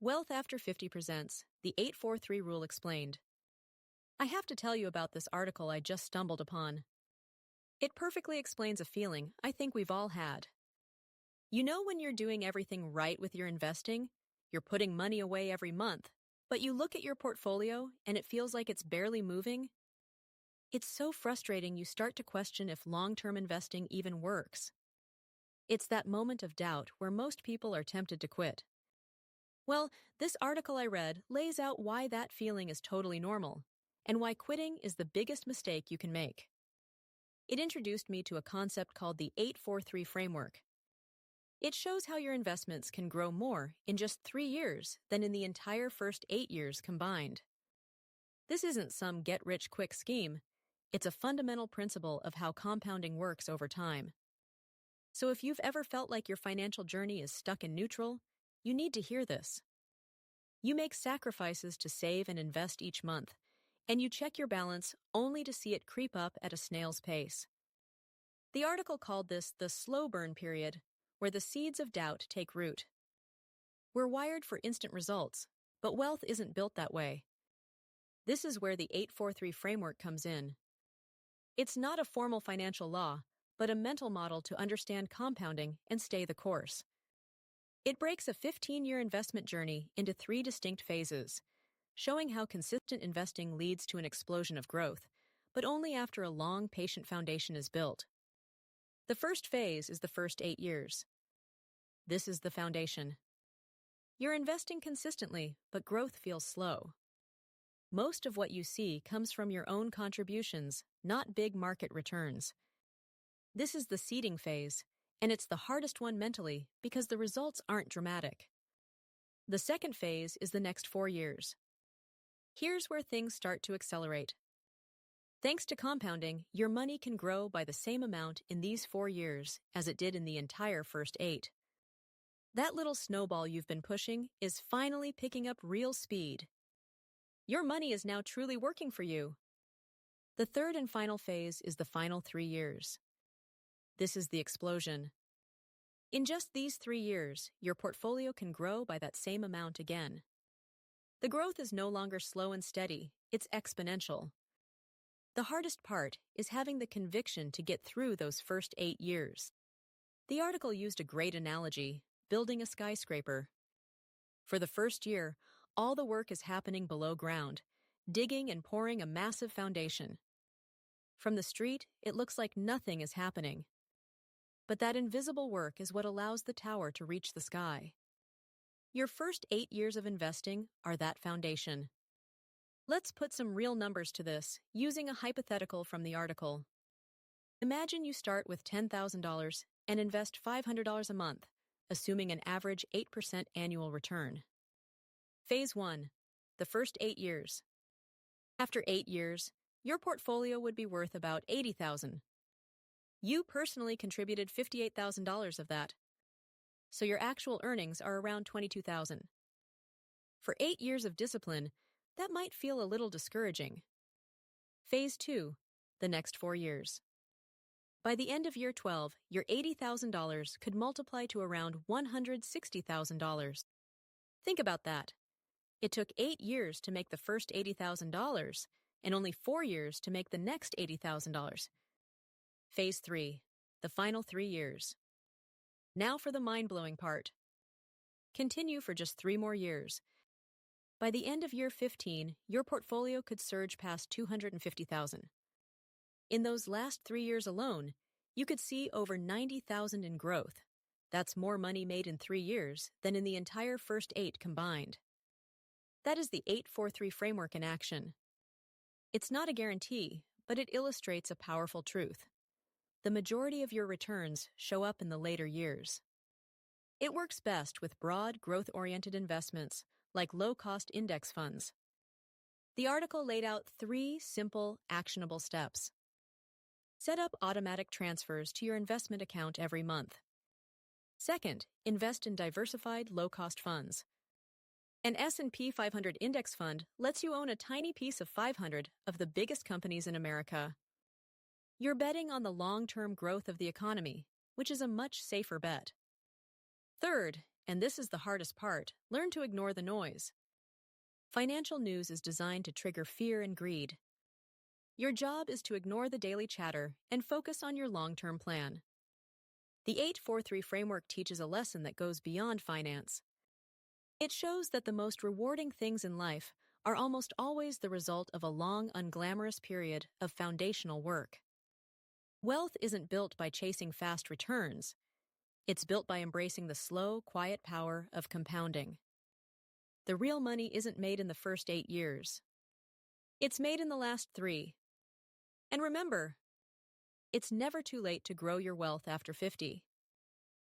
Wealth After 50 presents the 843 Rule Explained. I have to tell you about this article I just stumbled upon. It perfectly explains a feeling I think we've all had. You know when you're doing everything right with your investing, you're putting money away every month, but you look at your portfolio and it feels like it's barely moving? It's so frustrating you start to question if long-term investing even works. It's that moment of doubt where most people are tempted to quit. Well, this article I read lays out why that feeling is totally normal, and why quitting is the biggest mistake you can make. It introduced me to a concept called the 843 framework. It shows how your investments can grow more in just 3 years than in the entire first 8 years combined. This isn't some get-rich-quick scheme. It's a fundamental principle of how compounding works over time. So if you've ever felt like your financial journey is stuck in neutral, you need to hear this. You make sacrifices to save and invest each month, and you check your balance only to see it creep up at a snail's pace. The article called this the slow burn period, where the seeds of doubt take root. We're wired for instant results, but wealth isn't built that way. This is where the 843 framework comes in. It's not a formal financial law, but a mental model to understand compounding and stay the course. It breaks a 15-year investment journey into 3 distinct phases, showing how consistent investing leads to an explosion of growth, but only after a long, patient foundation is built. The first phase is the first 8 years. This is the foundation. You're investing consistently, but growth feels slow. Most of what you see comes from your own contributions, not big market returns. This is the seeding phase, and it's the hardest one mentally because the results aren't dramatic. The second phase is the next 4 years. Here's where things start to accelerate. Thanks to compounding, your money can grow by the same amount in these 4 years as it did in the entire first 8. That little snowball you've been pushing is finally picking up real speed. Your money is now truly working for you. The third and final phase is the final 3 years. This is the explosion. In just these 3 years, your portfolio can grow by that same amount again. The growth is no longer slow and steady, it's exponential. The hardest part is having the conviction to get through those first 8 years. The article used a great analogy, building a skyscraper. For the first year, all the work is happening below ground, digging and pouring a massive foundation. From the street, it looks like nothing is happening. But that invisible work is what allows the tower to reach the sky. Your first 8 years of investing are that foundation. Let's put some real numbers to this, using a hypothetical from the article. Imagine you start with $10,000 and invest $500 a month, assuming an average 8% annual return. Phase 1. The first 8 years. After 8 years, your portfolio would be worth about $80,000. You personally contributed $58,000 of that, so your actual earnings are around $22,000. For 8 years of discipline, that might feel a little discouraging. Phase 2, the next 4 years. By the end of year 12, your $80,000 could multiply to around $160,000. Think about that. It took 8 years to make the first $80,000 and only 4 years to make the next $80,000. Phase 3, the final 3 years. Now for the mind-blowing part. Continue for just 3 more years. By the end of year 15, your portfolio could surge past $250,000. In those last 3 years alone, you could see over $90,000 in growth. That's more money made in 3 years than in the entire first 8 combined. That is the 843 framework in action. It's not a guarantee, but it illustrates a powerful truth. The majority of your returns show up in the later years. It works best with broad, growth-oriented investments like low-cost index funds. The article laid out 3 simple, actionable steps. Set up automatic transfers to your investment account every month. Second, invest in diversified, low-cost funds. An S&P 500 index fund lets you own a tiny piece of 500 of the biggest companies in America. You're betting on the long-term growth of the economy, which is a much safer bet. Third, And this is the hardest part. Learn to ignore the noise. Financial news is designed to trigger fear and greed. Your job is to ignore the daily chatter and focus on your long-term plan. The 843 framework teaches a lesson that goes beyond finance. It shows that the most rewarding things in life are almost always the result of a long, unglamorous period of foundational work. Wealth isn't built by chasing fast returns. It's built by embracing the slow, quiet power of compounding. The real money isn't made in the first 8 years. It's made in the last 3. And remember, it's never too late to grow your wealth after 50.